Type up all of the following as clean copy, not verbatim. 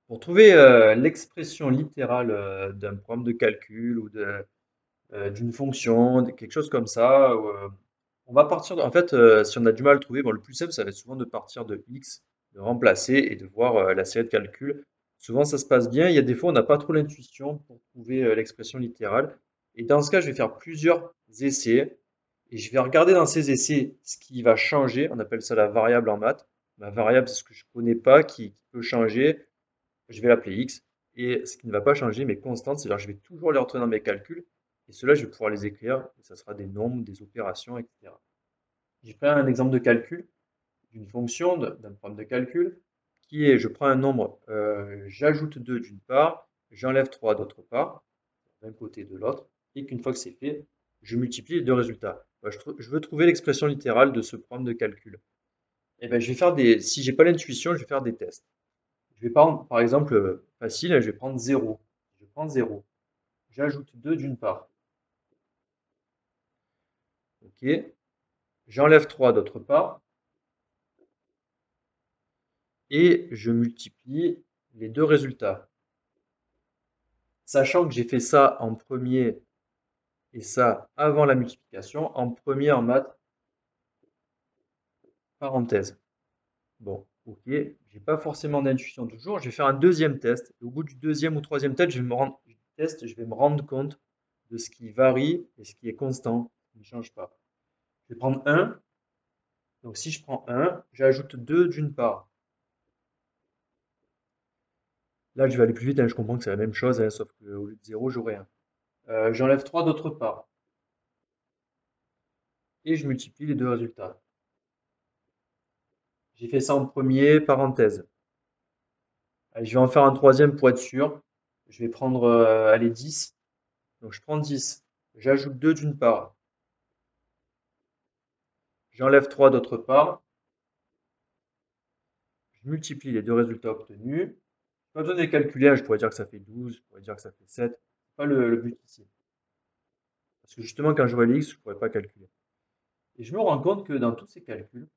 Pour trouver l'expression littérale d'un programme de calcul ou d'une fonction, quelque chose comme ça, on va partir en fait, si on a du mal à le trouver, bon, le plus simple, ça va être souvent de partir de x, de remplacer et de voir la série de calculs. Souvent, ça se passe bien. Il y a des fois, on n'a pas trop l'intuition pour trouver l'expression littérale. Et dans ce cas, je vais faire plusieurs essais et je vais regarder dans ces essais ce qui va changer. On appelle ça la variable en maths. Ma variable, c'est ce que je ne connais pas, qui peut changer. Je vais l'appeler x. Et ce qui ne va pas changer, mais constante, c'est-à-dire que je vais toujours les retrouver dans mes calculs. Et cela, je vais pouvoir les écrire. Et ça sera des nombres, des opérations, etc. J'ai pris un exemple de calcul d'une fonction, d'un problème de calcul, qui est, je prends un nombre, j'ajoute 2 d'une part, j'enlève 3 d'autre part, d'un côté et de l'autre, et qu'une fois que c'est fait, je multiplie les deux résultats. Je veux trouver l'expression littérale de ce problème de calcul. Et ben, je vais faire si j'ai pas l'intuition, je vais faire des tests. Je vais prendre, par exemple, facile, je vais prendre 0. Je prends 0. J'ajoute 2 d'une part. OK. J'enlève 3 d'autre part. Et je multiplie les deux résultats. Sachant que j'ai fait ça en premier et ça avant la multiplication, en premier en maths, parenthèse. Bon, ok, j'ai pas forcément d'intuition toujours, je vais faire un deuxième test. Et au bout du deuxième ou troisième test, je vais me rendre compte de ce qui varie et ce qui est constant, qui ne change pas. Je vais prendre 1. Donc si je prends 1, j'ajoute 2 d'une part. Là, je vais aller plus vite, hein, je comprends que c'est la même chose, hein, sauf qu'au lieu de 0, j'aurai 1. J'enlève 3 d'autre part. Et je multiplie les deux résultats. J'ai fait ça en premier, parenthèse. Allez, je vais en faire un troisième pour être sûr. Je vais prendre allez, 10. Donc je prends 10. J'ajoute 2 d'une part. J'enlève 3 d'autre part. Je multiplie les deux résultats obtenus. Pas besoin de les calculer, hein, je pourrais dire que ça fait 12, je pourrais dire que ça fait 7. C'est pas le but ici. Parce que justement, quand je vois les x, je ne pourrais pas calculer. Et je me rends compte que dans tous ces calculs,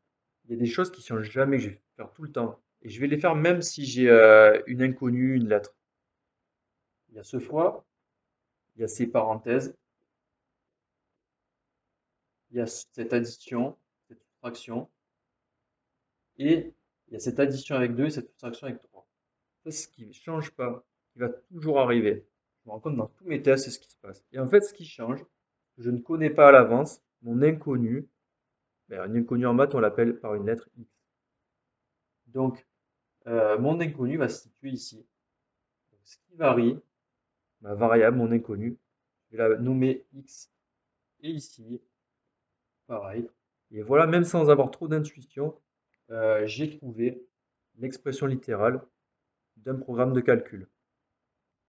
il y a des choses qui ne changent jamais, que je vais faire tout le temps. Et je vais les faire même si j'ai une inconnue, une lettre. Il y a ce fois, il y a ces parenthèses, il y a cette addition, cette soustraction, et il y a cette addition avec 2 et cette soustraction avec 3. Ça, c'est ce qui ne change pas, qui va toujours arriver. Je me rends compte dans tous mes tests, c'est ce qui se passe. Et en fait, ce qui change, je ne connais pas à l'avance mon inconnu. Ben, un inconnu en maths, on l'appelle par une lettre X. Donc, mon inconnu va se situer ici. Donc, ce qui varie, ma variable, mon inconnu, je vais la nommer X. Et ici, pareil. Et voilà, même sans avoir trop d'intuition, j'ai trouvé l'expression littérale d'un programme de calcul.